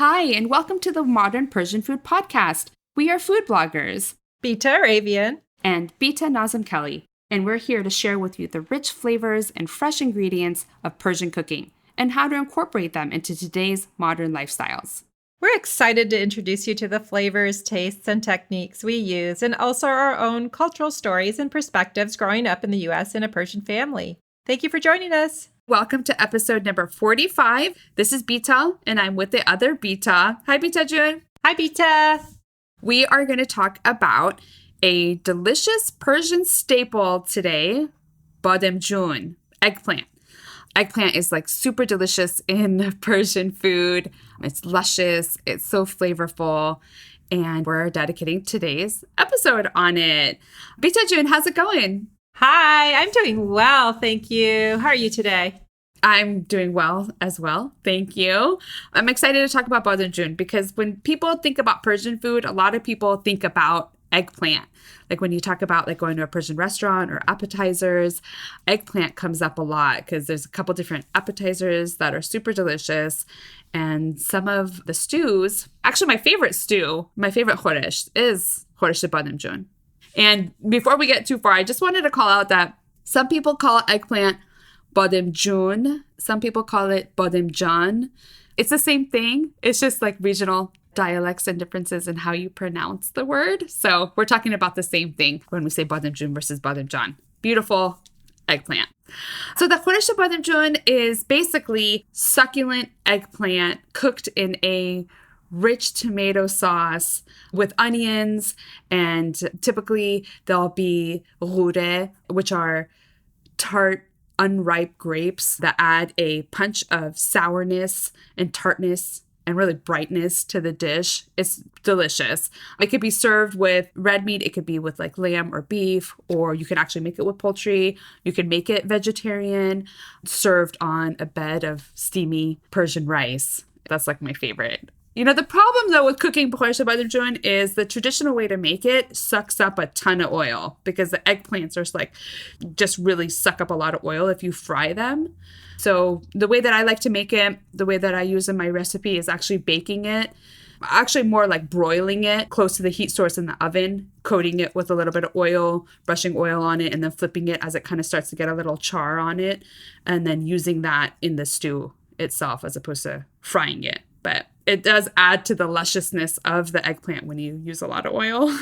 Hi, and welcome to the Modern Persian Food Podcast. We are food bloggers, Bita Arabian, and Bita Nazem Kelly, and we're here to share with you the rich flavors and fresh ingredients of Persian cooking and how to incorporate them into today's modern lifestyles. We're excited to introduce you to the flavors, tastes, and techniques we use, and also our own cultural stories and perspectives growing up in the U.S. in a Persian family. Thank you for joining us. Welcome to episode number 45. This is Bita, and I'm with the other Bita. Hi, Bita June. Hi, Bita. We are going to talk about a delicious Persian staple today, Bademjoon, eggplant. Eggplant is like super delicious in Persian food. It's luscious. It's so flavorful. And we're dedicating today's episode on it. Bita June, how's it going? Hi, I'm doing well. Thank you. How are you today? I'm doing well as well. Thank you. I'm excited to talk about Bademjoon because when people think about Persian food, a lot of people think about eggplant. Like when you talk about like going to a Persian restaurant or appetizers, eggplant comes up a lot because there's a couple different appetizers that are super delicious. And some of the stews, actually my favorite Khoresh is Khoresh Bademjoon. And before we get too far, I just wanted to call out that some people call eggplant Bademjoon. Some people call it Bademjan. It's the same thing. It's just like regional dialects and differences in how you pronounce the word. So we're talking about the same thing when we say Bademjoon versus Bademjan. Beautiful eggplant. So the Khoresh Bademjoon is basically succulent eggplant cooked in a rich tomato sauce with onions, and typically there'll be ghoreh, which are tart, unripe grapes that add a punch of sourness and tartness and really brightness to the dish. It's delicious. It could be served with red meat. It could be with like lamb or beef, or you can actually make it with poultry. You can make it vegetarian, served on a bed of steamy Persian rice. That's like my favorite. You know, the problem, though, with cooking Khoresh Bademjoon is the traditional way to make it sucks up a ton of oil because the eggplants are just really suck up a lot of oil if you fry them. So the way that I like to make it, the way that I use in my recipe is actually baking it, actually more like broiling it close to the heat source in the oven, coating it with a little bit of oil, brushing oil on it, and then flipping it as it kind of starts to get a little char on it, and then using that in the stew itself as opposed to frying it. But it does add to the lusciousness of the eggplant when you use a lot of oil.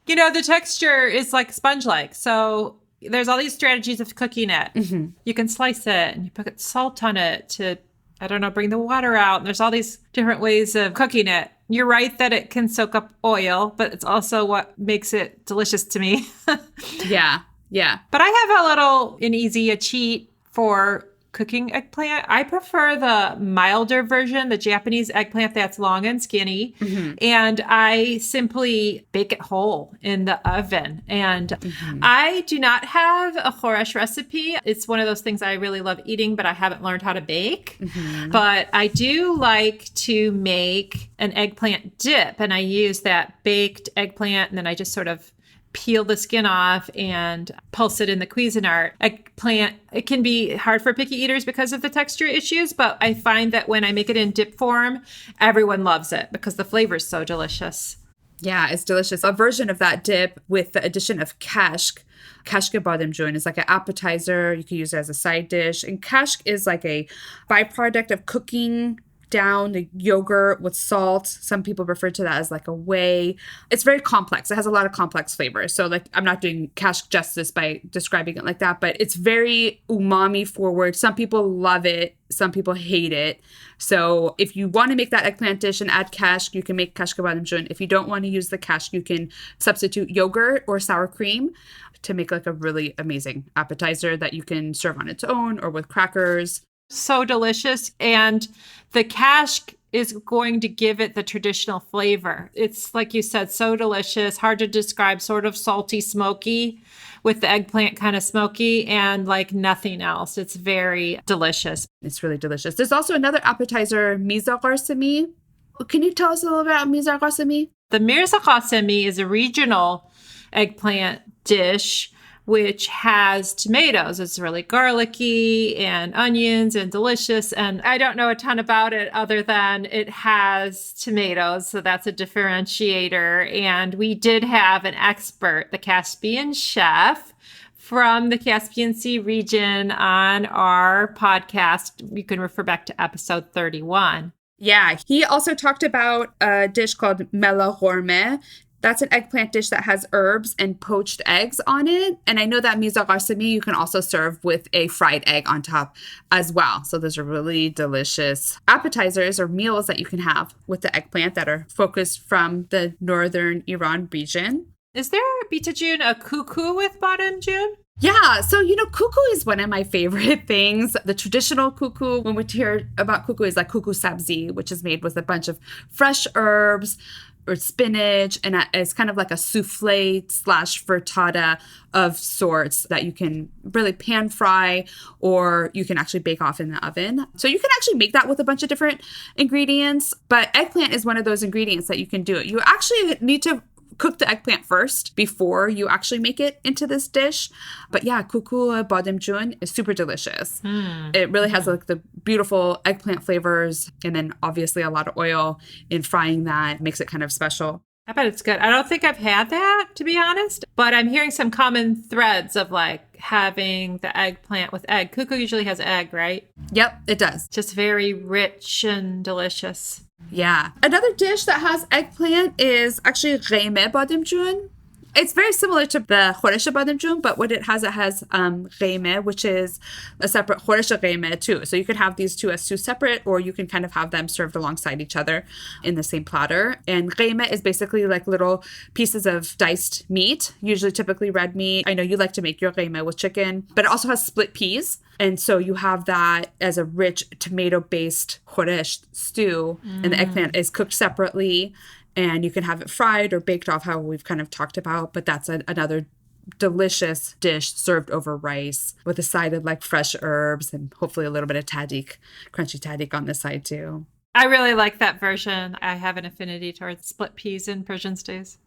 You know, the texture is like sponge-like. So there's all these strategies of cooking it. Mm-hmm. You can slice it and you put salt on it to, bring the water out. And there's all these different ways of cooking it. You're right that it can soak up oil, but it's also what makes it delicious to me. Yeah. But I have a cheat for cooking eggplant. I prefer the milder version, the Japanese eggplant that's long and skinny. Mm-hmm. And I simply bake it whole in the oven. And I do not have a Khoresh recipe. It's one of those things I really love eating, but I haven't learned how to bake. Mm-hmm. But I do like to make an eggplant dip. And I use that baked eggplant, and then I just sort of peel the skin off and pulse it in the Cuisinart. Eggplant, it can be hard for picky eaters because of the texture issues, but I find that when I make it in dip form, everyone loves it because the flavor is so delicious. Yeah, it's delicious. A version of that dip with the addition of Kashk Bademjoon is like an appetizer. You can use it as a side dish. And Kashk is like a byproduct of cooking down the yogurt with salt. Some people refer to that as like a whey. It's very complex. It has a lot of complex flavors. So like I'm not doing Kashk justice by describing it like that, but it's very umami forward. Some people love it. Some people hate it. So if you want to make that eggplant dish and add Kashk, you can make Kashk Bademjoon. If you don't want to use the Kashk, you can substitute yogurt or sour cream to make like a really amazing appetizer that you can serve on its own or with crackers. So delicious. And the Kashk is going to give it the traditional flavor. It's, like you said, so delicious, hard to describe, sort of salty, smoky, with the eggplant kind of smoky, and like nothing else. It's very delicious. It's really delicious. There's also another appetizer, Mirza Ghassemi. Can you tell us a little bit about Mirza Ghassemi? The Mirza Ghassemi is a regional eggplant dish which has tomatoes. It's really garlicky and onions and delicious. And I don't know a ton about it other than it has tomatoes. So that's a differentiator. And we did have an expert, the Caspian Chef from the Caspian Sea region on our podcast. You can refer back to episode 31. Yeah, he also talked about a dish called Meleh Ghormeh. That's an eggplant dish that has herbs and poached eggs on it. And I know that Mirza Ghassemi you can also serve with a fried egg on top as well. So those are really delicious appetizers or meals that you can have with the eggplant that are focused from the northern Iran region. Is there, Bademjoon, a cuckoo with Bademjoon? Yeah, so, cuckoo is one of my favorite things. The traditional cuckoo, when we hear about cuckoo, is like cuckoo sabzi, which is made with a bunch of fresh herbs or spinach, and it's kind of like a souffle / frittata of sorts that you can really pan fry, or you can actually bake off in the oven. So you can actually make that with a bunch of different ingredients, but eggplant is one of those ingredients that you can do it. You actually need to cook the eggplant first before you actually make it into this dish. But yeah, cuckoo bademjoon is super delicious. It really has like the beautiful eggplant flavors, and then obviously a lot of oil in frying that makes it kind of special. I bet it's good. I don't think I've had that, to be honest, but I'm hearing some common threads of like having the eggplant with egg. Cuckoo usually has egg, right? Yep, it does. Just very rich and delicious. Yeah. Another dish that has eggplant is actually Ghemeh Bademjoon. It's very similar to the Khoresh Bademjoon, but what it has Ghemeh, which is a separate Khoresh Ghemeh too. So you could have these two as two separate, or you can kind of have them served alongside each other in the same platter. And Ghemeh is basically like little pieces of diced meat, usually typically red meat. I know you like to make your Ghemeh with chicken, but it also has split peas. And so you have that as a rich tomato-based Khoresh stew, and the eggplant is cooked separately. And you can have it fried or baked off, how we've kind of talked about. But that's another delicious dish served over rice with a side of like fresh herbs and hopefully a little bit of tahdig, crunchy tahdig on the side too. I really like that version. I have an affinity towards split peas in Persian stews.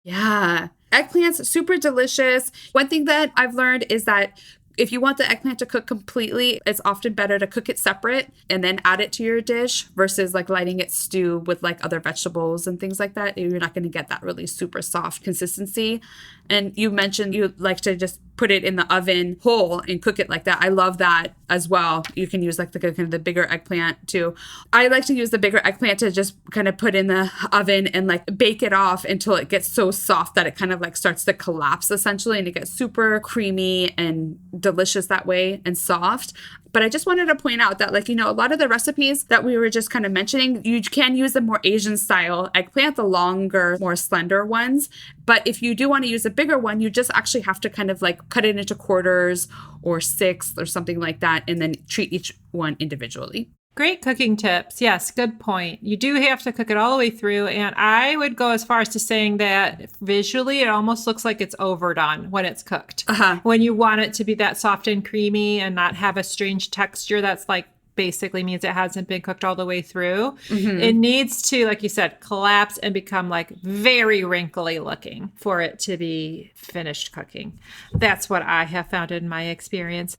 Yeah. Eggplant's super delicious. One thing that I've learned is that if you want the eggplant to cook completely, it's often better to cook it separate and then add it to your dish versus like letting it stew with like other vegetables and things like that. You're not going to get that really super soft consistency. And you mentioned you like to just put it in the oven whole and cook it like that. I love that as well. You can use like the kind of the bigger eggplant too. I like to use the bigger eggplant to just kind of put in the oven and like bake it off until it gets so soft that it kind of like starts to collapse essentially, and it gets super creamy and delicious that way and soft. But I just wanted to point out that, like, a lot of the recipes that we were just kind of mentioning, you can use the more Asian style eggplant, the longer, more slender ones. But if you do want to use a bigger one, you just actually have to kind of like cut it into quarters or sixths or something like that, and then treat each one individually. Great cooking tips. Yes, good point. You do have to cook it all the way through. And I would go as far as to saying that visually, it almost looks like it's overdone when it's cooked. When you want it to be that soft and creamy and not have a strange texture that's like basically means it hasn't been cooked all the way through. It needs to, like you said, collapse and become like very wrinkly looking for it to be finished cooking. That's what I have found in my experience.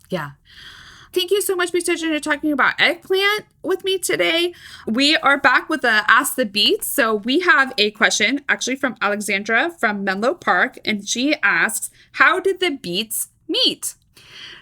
Yeah. Thank you so much, Bademjan, for talking about eggplant with me today. We are back with the Ask the Beats. So we have a question actually from Alexandra from Menlo Park, and she asks, how did the beets meet?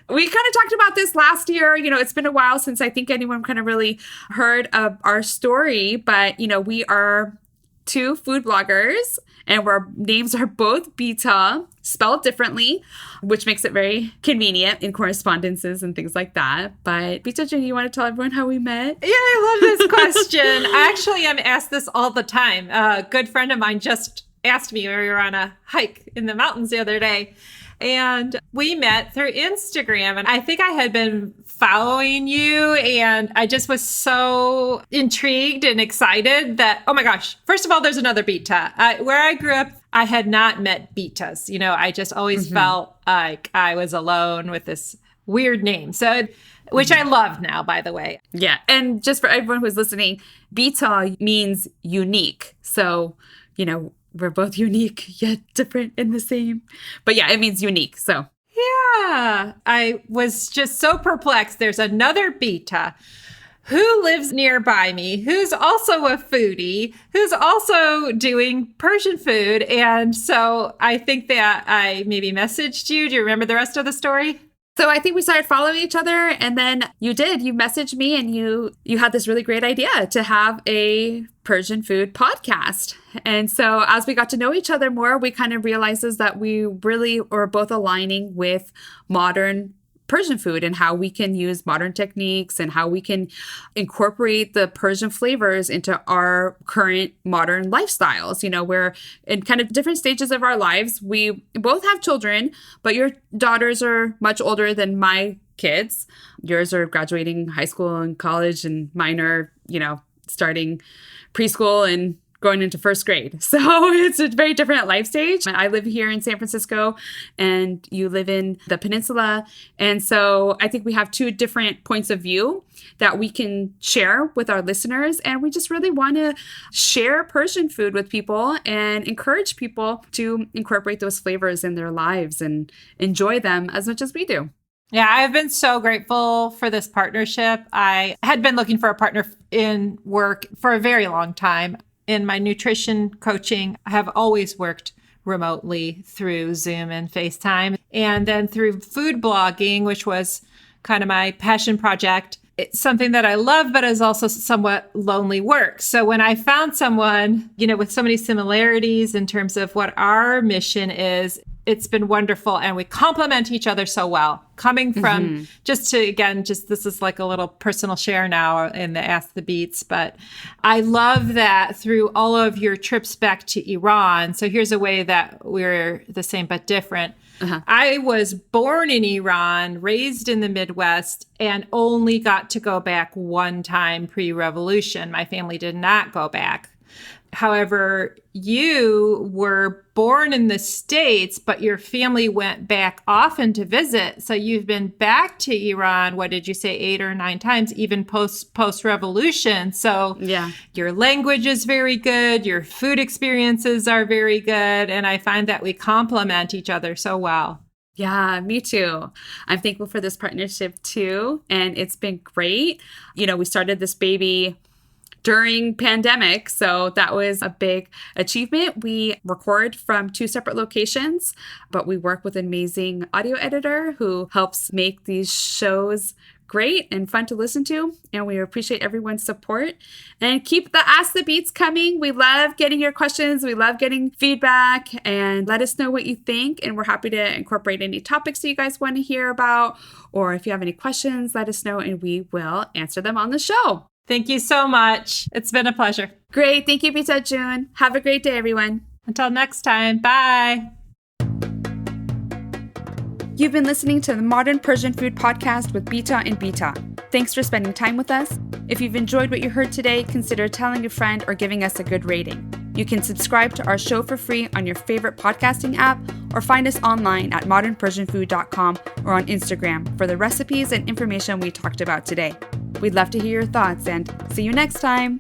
We kind of talked about this last year. It's been a while since I think anyone kind of really heard of our story, but, we are two food bloggers, and our names are both Bita, spelled differently, which makes it very convenient in correspondences and things like that. But Bita, you want to tell everyone how we met? Yeah, I love this question. I actually am asked this all the time. A good friend of mine just asked me when we were on a hike in the mountains the other day. And we met through Instagram, and I think I had been following you, and I just was so intrigued and excited that, oh my gosh, first of all, there's another Bita. Where I grew up, I had not met Bitas. I just always felt like I was alone with this weird name. So, which I love now, by the way. Yeah. And just for everyone who's listening, Bita means unique. So, we're both unique yet different in the same. But yeah, it means unique. So yeah, I was just so perplexed. There's another Bita who lives nearby me, who's also a foodie, who's also doing Persian food. And so I think that I maybe messaged you. Do you remember the rest of the story? So I think we started following each other, and then you messaged me, and you had this really great idea to have a Persian food podcast. And so as we got to know each other more, we kind of realized that we really are both aligning with modern Persian food and how we can use modern techniques and how we can incorporate the Persian flavors into our current modern lifestyles. You know, we're in kind of different stages of our lives. We both have children, but your daughters are much older than my kids. Yours are graduating high school and college, and mine are, starting preschool and going into first grade. So it's a very different life stage. I live here in San Francisco and you live in the peninsula. And so I think we have two different points of view that we can share with our listeners. And we just really want to share Persian food with people and encourage people to incorporate those flavors in their lives and enjoy them as much as we do. Yeah, I've been so grateful for this partnership. I had been looking for a partner in work for a very long time. In my nutrition coaching, I have always worked remotely through Zoom and FaceTime. And then through food blogging, which was kind of my passion project, it's something that I love, but is also somewhat lonely work. So when I found someone, with so many similarities in terms of what our mission is, it's been wonderful. And we complement each other so well. Coming from this is like a little personal share now in the Ask the Beats, but I love that through all of your trips back to Iran. So here's a way that we're the same but different. I was born in Iran, raised in the Midwest, and only got to go back one time pre-revolution. My family did not go back. However, you were born in the States, but your family went back often to visit. So you've been back to Iran, what did you say, 8 or 9 times, even post-revolution. So yeah, your language is very good. Your food experiences are very good. And I find that we complement each other so well. Yeah, me too. I'm thankful for this partnership too. And it's been great. We started this baby during pandemic. So that was a big achievement. We record from 2 separate locations, but we work with an amazing audio editor who helps make these shows great and fun to listen to. And we appreciate everyone's support. And keep the Ask the Beats coming. We love getting your questions. We love getting feedback, and let us know what you think. And we're happy to incorporate any topics that you guys want to hear about. Or if you have any questions, let us know and we will answer them on the show. Thank you so much. It's been a pleasure. Great. Thank you, Beata June. Have a great day, everyone. Until next time. Bye. You've been listening to the Modern Persian Food Podcast with Beata and Bita. Thanks for spending time with us. If you've enjoyed what you heard today, consider telling a friend or giving us a good rating. You can subscribe to our show for free on your favorite podcasting app or find us online at modernpersianfood.com or on Instagram for the recipes and information we talked about today. We'd love to hear your thoughts, and see you next time.